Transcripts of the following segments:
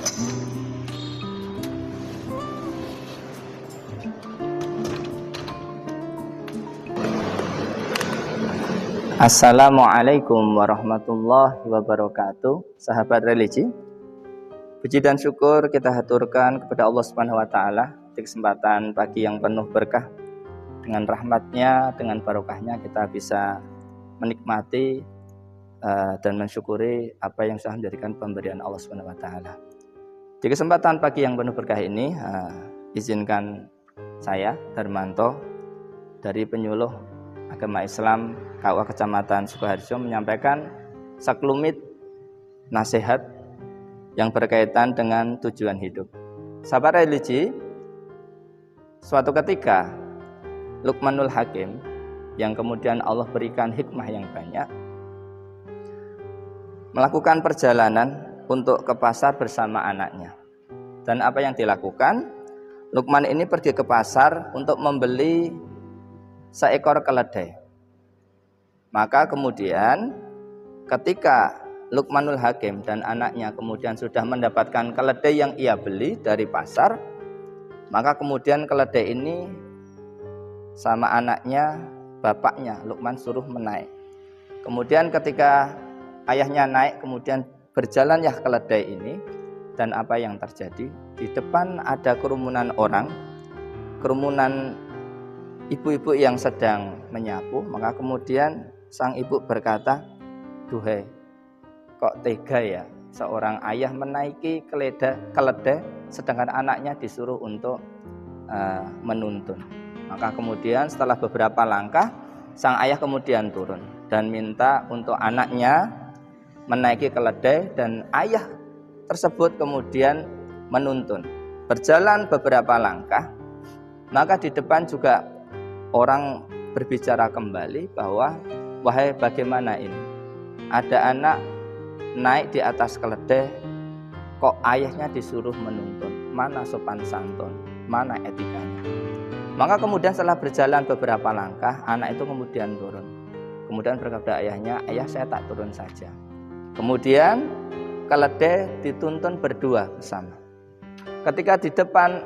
Assalamualaikum warahmatullahi wabarakatuh. Sahabat religi, puji dan syukur kita haturkan kepada Allah Subhanahu wa taala di kesempatan pagi yang penuh berkah. Dengan rahmatnya, dengan barokahnya kita bisa menikmati dan mensyukuri apa yang sudah menjadikan pemberian Allah Subhanahu wa taala. Di kesempatan pagi yang penuh berkah ini, izinkan saya Darmanto dari penyuluh Agama Islam KUA Kecamatan Sukoharjo menyampaikan sekelumit nasihat yang berkaitan dengan tujuan hidup. Sahabat religi, suatu ketika Luqmanul Hakim yang kemudian Allah berikan hikmah yang banyak melakukan perjalanan untuk ke pasar bersama anaknya. Dan apa yang dilakukan? Luqman ini pergi ke pasar untuk membeli seekor keledai. Maka kemudian ketika Luqmanul Hakim dan anaknya kemudian sudah mendapatkan keledai yang ia beli dari pasar, maka kemudian keledai ini sama anaknya, bapaknya Luqman suruh menaik. Kemudian ketika ayahnya naik, kemudian berjalanlah keledai ini, dan apa yang terjadi? Di depan ada kerumunan orang, kerumunan ibu-ibu yang sedang menyapu. Maka kemudian sang ibu berkata, "Duhai, kok tega ya seorang ayah menaiki keledai sedangkan anaknya disuruh untuk menuntun." Maka kemudian setelah beberapa langkah, sang ayah kemudian turun dan minta untuk anaknya menaiki keledai, dan ayah tersebut kemudian menuntun. Berjalan beberapa langkah, maka di depan juga orang berbicara kembali bahwa, "Wahai, bagaimana ini? Ada anak naik di atas keledai, kok ayahnya disuruh menuntun? Mana sopan santun? Mana etikanya?" Maka kemudian setelah berjalan beberapa langkah, anak itu kemudian turun. Kemudian berkata ayahnya, "Ayah, saya tak turun saja." Kemudian keledai dituntun berdua bersama. Ketika di depan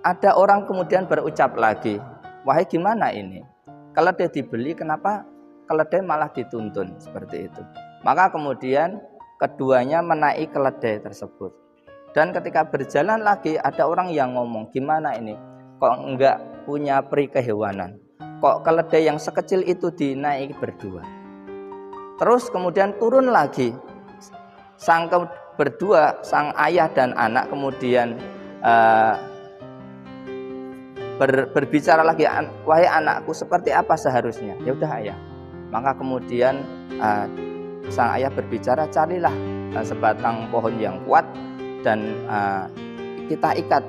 ada orang kemudian berucap lagi, "Wahai, gimana ini? Keledai dibeli, kenapa keledai malah dituntun?" Seperti itu. Maka kemudian keduanya menaiki keledai tersebut. Dan ketika berjalan lagi ada orang yang ngomong, "Gimana ini? Kok enggak punya peri kehewanan? Kok keledai yang sekecil itu dinaiki berdua?" Terus kemudian turun lagi. Berdua, sang ayah dan anak kemudian berbicara lagi, "Wahai anakku, seperti apa seharusnya?" "Ya udah ayah." Maka kemudian sang ayah berbicara, "Carilah sebatang pohon yang kuat dan kita ikat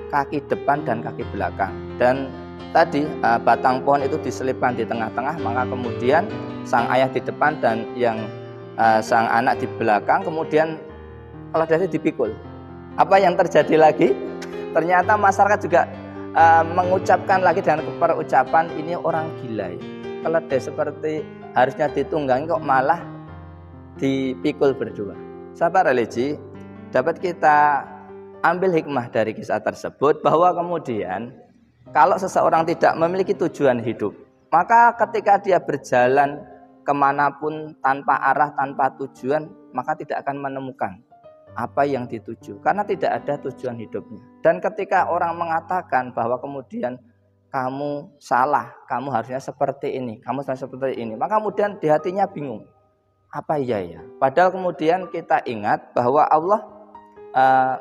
kaki depan dan kaki belakang." Dan tadi batang pohon itu diselipkan di tengah-tengah. Maka kemudian sang ayah di depan dan yang sang anak di belakang, kemudian keledai dipikul. Apa yang terjadi lagi? Ternyata masyarakat juga mengucapkan lagi dengan perucapan, "Ini orang gila ya. Keledai seperti harusnya ditunggangi kok malah dipikul berdua." Sahabat religi, dapat kita ambil hikmah dari kisah tersebut bahwa kemudian kalau seseorang tidak memiliki tujuan hidup, maka ketika dia berjalan kemanapun tanpa arah, tanpa tujuan, maka tidak akan menemukan apa yang dituju, karena tidak ada tujuan hidupnya. Dan ketika orang mengatakan bahwa kemudian kamu salah, kamu harusnya seperti ini, kamu harusnya seperti ini, maka kemudian di hatinya bingung, apa iya ya? Padahal kemudian kita ingat bahwa Allah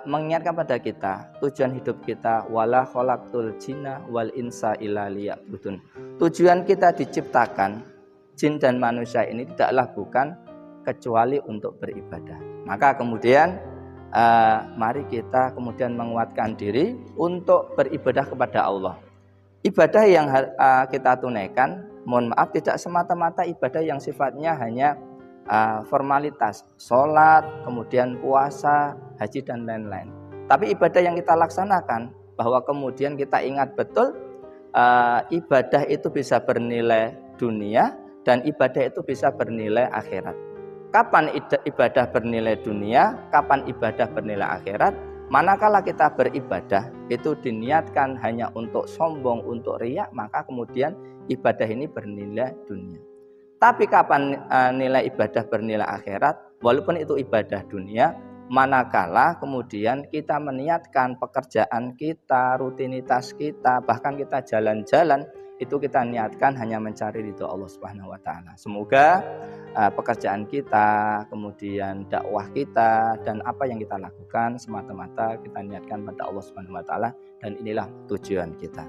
mengingatkan pada kita tujuan hidup kita, wala khalaqtul jinna wal insa illa liya'budun. Tujuan kita diciptakan jin dan manusia ini tidaklah bukan kecuali untuk beribadah. Maka kemudian mari kita kemudian menguatkan diri untuk beribadah kepada Allah. Ibadah yang kita tunaikan, mohon maaf, tidak semata-mata ibadah yang sifatnya hanya formalitas, sholat, kemudian puasa, haji dan lain-lain. Tapi ibadah yang kita laksanakan, bahwa kemudian kita ingat betul ibadah itu bisa bernilai dunia dan ibadah itu bisa bernilai akhirat. kapan ibadah bernilai dunia, kapan ibadah bernilai akhirat. Manakala kita beribadah itu diniatkan hanya untuk sombong, untuk riak, maka kemudian ibadah ini bernilai dunia. Tapi kapan nilai ibadah bernilai akhirat, walaupun itu ibadah dunia, manakala kemudian kita meniatkan pekerjaan kita, rutinitas kita, bahkan kita jalan-jalan, itu kita niatkan hanya mencari ridho Allah Subhanahu wa taala. Semoga pekerjaan kita, kemudian dakwah kita dan apa yang kita lakukan semata-mata kita niatkan pada Allah Subhanahu wa taala, dan inilah tujuan kita.